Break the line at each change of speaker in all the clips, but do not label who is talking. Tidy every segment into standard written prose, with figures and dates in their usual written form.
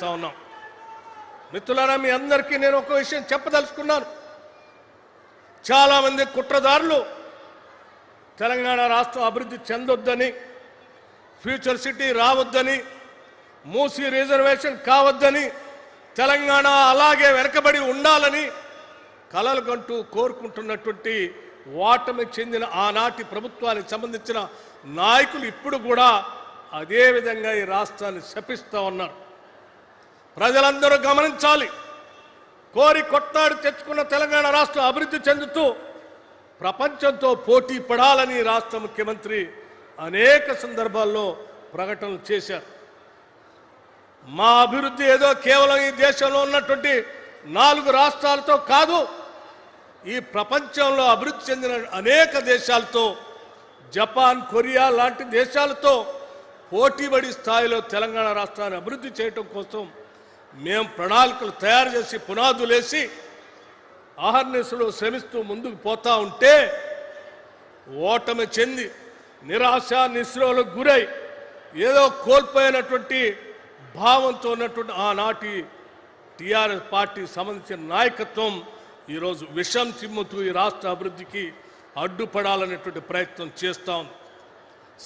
ఉన్నాం. మిత్రులారా, మీ అందరికీ నేను ఒక విషయం చెప్పదలుచుకున్నాను. చాలా మంది కుట్రదారులు తెలంగాణ రాష్ట్రం అభివృద్ధి చెందొద్దని, ఫ్యూచర్ సిటీ రావద్దని, మూసీ రిజర్వేషన్ కావద్దని, తెలంగాణ అలాగే వెనకబడి ఉండాలని కలలు కంటూ కోరుకుంటున్నటువంటి ఓటమి చెందిన ఆనాటి ప్రభుత్వానికి సంబంధించిన నాయకులు ఇప్పుడు కూడా అదే విధంగా ఈ రాష్ట్రాన్ని శపిస్తూ ఉన్నారు. ప్రజలందరూ గమనించాలి. కోరి కొట్లాడి తెచ్చుకున్న తెలంగాణ రాష్ట్రం అభివృద్ధి చెందుతూ ప్రపంచంతో పోటీ పడాలని రాష్ట్ర ముఖ్యమంత్రి అనేక సందర్భాల్లో ప్రకటనలు చేశారు. మా అభివృద్ధి ఏదో కేవలం ఈ దేశంలో ఉన్నటువంటి 4 రాష్ట్రాలతో కాదు, ఈ ప్రపంచంలో అభివృద్ధి చెందిన అనేక దేశాలతో, జపాన్, కొరియా లాంటి దేశాలతో పోటీపడి స్థాయిలో తెలంగాణ రాష్ట్రాన్ని అభివృద్ధి చేయడం కోసం మేము ప్రణాళికలు తయారు చేసి పునాదులేసి అహర్నిశలు శ్రమిస్తూ ముందుకు పోతా ఉంటే ఓటమి చెంది నిరాశ నిస్పృహలకు గురై ఏదో కోల్పోయినటువంటి భావంతో ఉన్నటువంటి ఆనాటి టీఆర్ఎస్ పార్టీకి సంబంధించిన నాయకత్వం ఈరోజు విషం చిమ్ముతూ ఈ రాష్ట్ర అభివృద్ధికి అడ్డుపడాలనేటువంటి ప్రయత్నం చేస్తూ ఉంది.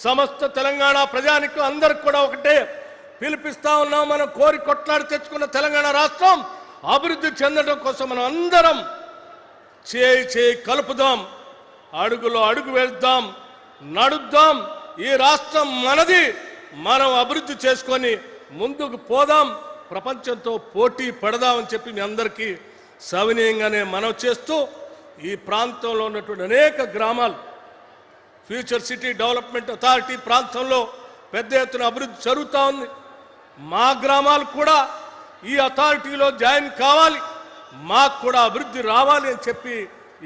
సమస్త తెలంగాణ ప్రజానికి అందరికి కూడా ఒకటే పిలిపిస్తా ఉన్నాం. మనం కోరి కొట్లాడి తెచ్చుకున్న తెలంగాణ రాష్ట్రం అభివృద్ధి చెందడం కోసం మనం అందరం చేయి కలుపుదాం, అడుగులో అడుగు వేద్దాం, నడుద్దాం. ఈ రాష్ట్రం మనది, మనం అభివృద్ధి చేసుకొని ముందుకు పోదాం, ప్రపంచంతో పోటీ పడదామని చెప్పి మీ అందరికీ సవినయంగానే మనవి చేస్తూ, ఈ ప్రాంతంలో ఉన్నటువంటి అనేక గ్రామాలు ఫ్యూచర్ సిటీ డెవలప్మెంట్ అథారిటీ ప్రాంతంలో పెద్ద ఎత్తున అభివృద్ధి జరుగుతూ ఉంది. మా గ్రామాలు కూడా ఈ అథారిటీలో జాయిన్ కావాలి, మాకు కూడా అభివృద్ధి రావాలి అని చెప్పి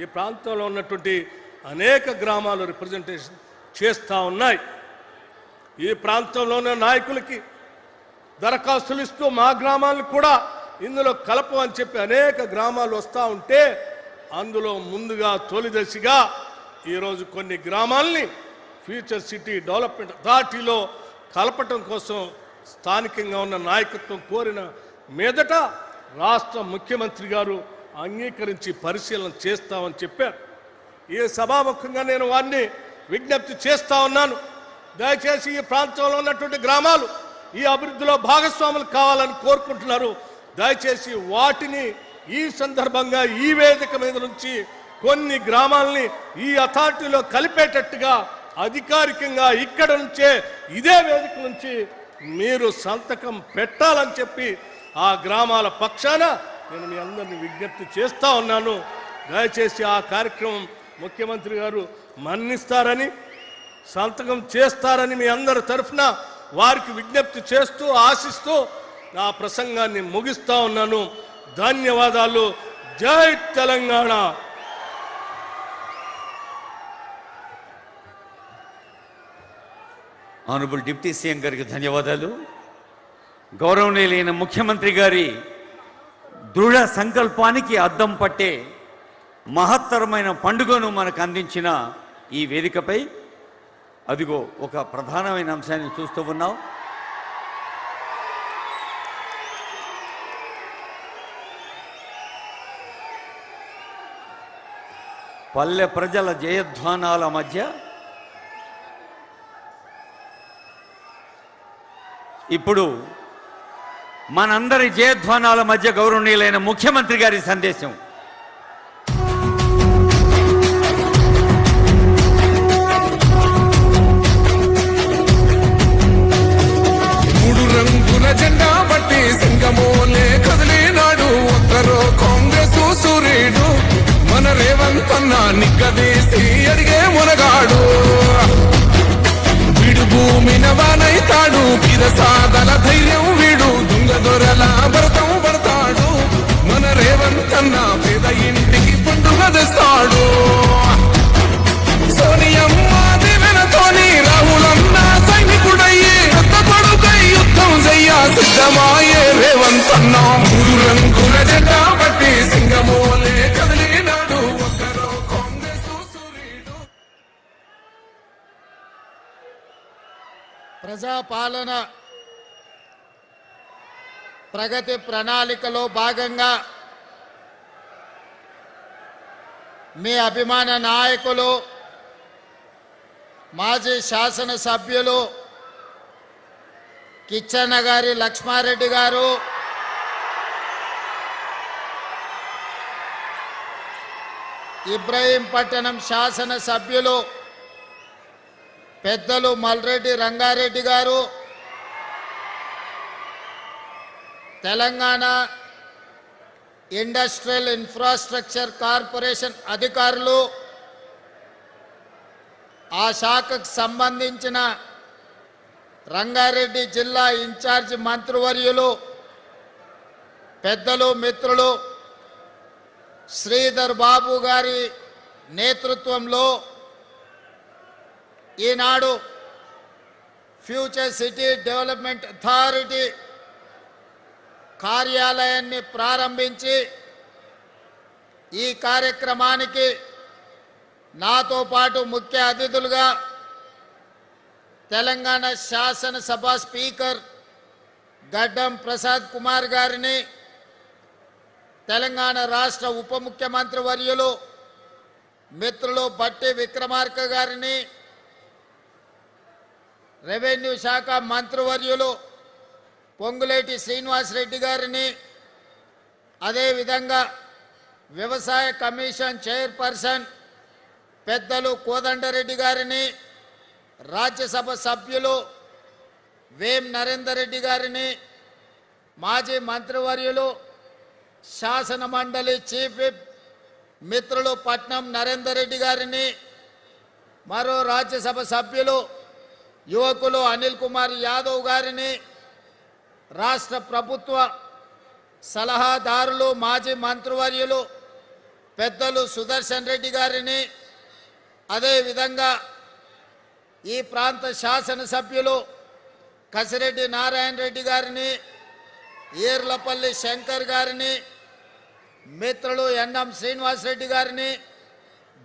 ఈ ప్రాంతంలో ఉన్నటువంటి అనేక గ్రామాలు రిప్రజెంటేషన్ చేస్తూ ఉన్నాయి. ఈ ప్రాంతంలో ఉన్న నాయకులకి దరఖాస్తులు ఇస్తూ మా గ్రామాలను కూడా ఇందులో కలపమని చెప్పి అనేక గ్రామాలు వస్తూ ఉంటే అందులో ముందుగా తొలిదశగా ఈరోజు కొన్ని గ్రామాలని ఫ్యూచర్ సిటీ డెవలప్మెంట్ అథారిటీలో కలపటం కోసం స్థానికంగా ఉన్న నాయకత్వం కోరిన మీదట రాష్ట్ర ముఖ్యమంత్రి గారు అంగీకరించి పరిశీలన చేస్తామని చెప్పారు. ఈ సభాముఖంగా నేను వారిని విజ్ఞప్తి చేస్తా ఉన్నాను. దయచేసి ఈ ప్రాంతంలో ఉన్నటువంటి గ్రామాలు ఈ అభివృద్ధిలో భాగస్వాములు కావాలని కోరుకుంటున్నారు. దయచేసి వాటిని ఈ సందర్భంగా ఈ వేదిక మీద నుంచి కొన్ని గ్రామాలని ఈ అథారిటీలో కలిపేటట్టుగా అధికారికంగా ఇక్కడ నుంచే ఇదే వేదిక నుంచి మీరు సంతకం పెట్టాలని చెప్పి ఆ గ్రామాల పక్షాన నేను మీ అందరినీ విజ్ఞప్తి చేస్తా ఉన్నాను. దయచేసి ఆ కార్యక్రమం ముఖ్యమంత్రి గారు మన్నిస్తారని, సంతకం చేస్తారని మీ అందరి తరఫున వారికి విజ్ఞప్తి చేస్తూ ఆశిస్తూ నా ప్రసంగాన్ని ముగిస్తా ఉన్నాను. ధన్యవాదాలు. జై తెలంగాణ.
ఆనరబుల్ డిప్యూటీ సీఎం గారికి ధన్యవాదాలు. గౌరవనీయులైన ముఖ్యమంత్రి గారి దృఢ సంకల్పానికి అద్దం పట్టే మహత్తరమైన పండుగను మనకు అందించిన ఈ వేదికపై అదిగో ఒక ప్రధానమైన అంశాన్ని చూస్తూ ఉన్నాం. పల్లె ప్రజల జయధ్వానాల మధ్య ఇప్పుడు మనందరి జయధ్వానాల మధ్య గౌరవనీయులైన ముఖ్యమంత్రి గారి సందేశం.
మూడు రంగుల జెండా బట్టి సింగమోలే కదిలినాడు ఒక్కరో కాంగ్రెస్ సూర్యుడు, మన రేవంత్ అన్న నిగ్గదీసి అడిగే మునగాడు. వీడు భూమిన వానైతాడు, కిరసాదల ధైర్యం వీడు, దొంగ దొరల భరతం పడతాడు. మన రేవంత్ అన్న పేద ఇంటికి పండుగ తెస్తాడు. సోనియమ్మ దివెనతోని రాహులన్న సైనికుడయ్యే పెద్ద కొడుకై యుద్ధం చెయ్య సిద్ధమాయే రేవంత్ అన్న. మూడు రంగుల జెండా బట్టి సింగమోలే కదిలినాడు ఒక్కరో కాంగ్రెస్ సూర్యుడు.
ప్రజాపాలన ప్రగతి ప్రణాళికలో భాగంగా మీ అభిమాన నాయకులు మాజీ శాసనసభ్యులు కిచ్చన్న గారి లక్ష్మారెడ్డి గారు, ఇబ్రహీంపట్నం శాసనసభ్యులు పెద్దలు మల్రెడ్డి రంగారెడ్డి గారు, తెలంగాణ ఇండస్ట్రియల్ ఇన్ఫ్రాస్ట్రక్చర్ కార్పొరేషన్ అధికారులు, ఆ శాఖకు సంబంధించిన రంగారెడ్డి జిల్లా ఇన్ఛార్జి మంత్రివర్యులు పెద్దలు మిత్రులు శ్రీధర్ బాబు గారి నేతృత్వంలో ఈనాడు ఫ్యూచర్ సిటీ డెవలప్మెంట్ అథారిటీ కార్యాలయాన్ని ప్రారంభించి ఈ కార్యక్రమానికి నాతో పాటు ముఖ్య అతిథులుగా తెలంగాణ శాసనసభ స్పీకర్ గడ్డం ప్రసాద్ కుమార్ గారిని, తెలంగాణ రాష్ట్ర ఉప ముఖ్యమంత్రి వర్యులు మిత్రులు బట్టి విక్రమార్క గారిని, రెవెన్యూ శాఖ మంత్రివర్యులు పొంగులేటి శ్రీనివాసరెడ్డి గారిని, అదేవిధంగా వ్యవసాయ కమిషన్ చైర్పర్సన్ పెద్దలు కోదండరెడ్డి గారిని, రాజ్యసభ సభ్యులు వేం నరేందర్ రెడ్డి గారిని, మాజీ మంత్రివర్యులు శాసన మండలి చీఫ్ విప్ మిత్రులు పట్నం నరేందర్ రెడ్డి గారిని, మరో రాజ్యసభ సభ్యులు యువకులు అనిల్ కుమార్ యాదవ్ గారిని, రాష్ట్ర ప్రభుత్వ సలహాదారులు మాజీ మంత్రివర్యులు పెద్దలు సుదర్శన్ రెడ్డి గారిని, అదేవిధంగా ఈ ప్రాంత శాసనసభ్యులు కసిరెడ్డి నారాయణ రెడ్డి గారిని, ఈర్లపల్లి శంకర్ గారిని, మిత్రులు ఎన్ఎం శ్రీనివాసరెడ్డి గారిని,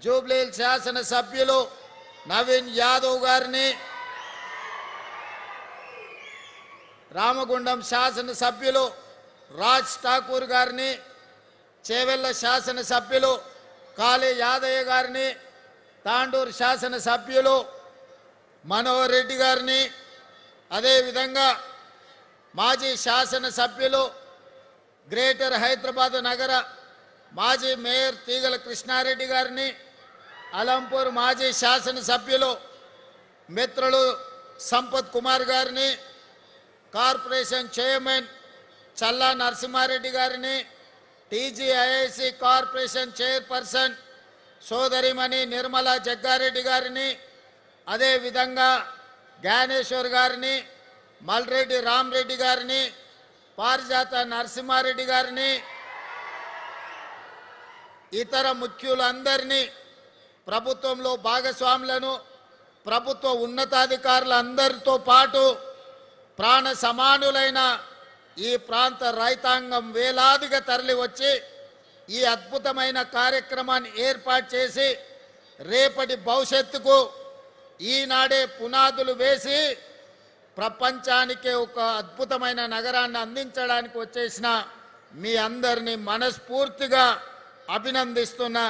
జూబ్లీహిల్స్ శాసనసభ్యులు నవీన్ యాదవ్ గారిని, రామగుండం శాసనసభ్యులు రాజ్ ఠాకూర్ గారిని, చేవెళ్ల శాసనసభ్యులు కాళీ యాదయ్య గారిని, తాండూరు శాసనసభ్యులు మనోహర్ రెడ్డి గారిని, అదేవిధంగా మాజీ శాసనసభ్యులు గ్రేటర్ హైదరాబాద్ నగర మాజీ మేయర్ తీగల కృష్ణారెడ్డి గారిని, అలంపూర్ మాజీ శాసనసభ్యులు మిత్రులు సంపత్ కుమార్ గారిని, కార్పొరేషన్ చైర్మన్ చల్లా నరసింహారెడ్డి గారిని, టీజీఐఐసి కార్పొరేషన్ చైర్పర్సన్ సోదరిమణి నిర్మలా జగ్గారెడ్డి గారిని, అదేవిధంగా జ్ఞానేశ్వర్ గారిని, మల్రెడ్డి రామరెడ్డి గారిని, పారిజాత నరసింహారెడ్డి గారిని, ఇతర ముఖ్యులందరినీ, ప్రభుత్వంలో భాగస్వాములను, ప్రభుత్వ ఉన్నతాధికారులందరితో పాటు ప్రాణ సమానులైన ఈ ప్రాంత రైతాంగం వేలాదిగా తరలి వచ్చి ఈ అద్భుతమైన కార్యక్రమాన్ని ఏర్పాటు చేసి రేపటి భవిష్యత్తుకు ఈనాడే పునాదులు వేసి ప్రపంచానికే ఒక అద్భుతమైన నగరాన్ని అందించడానికి వచ్చేసిన మీ అందరినీ మనస్ఫూర్తిగా అభినందిస్తున్నా.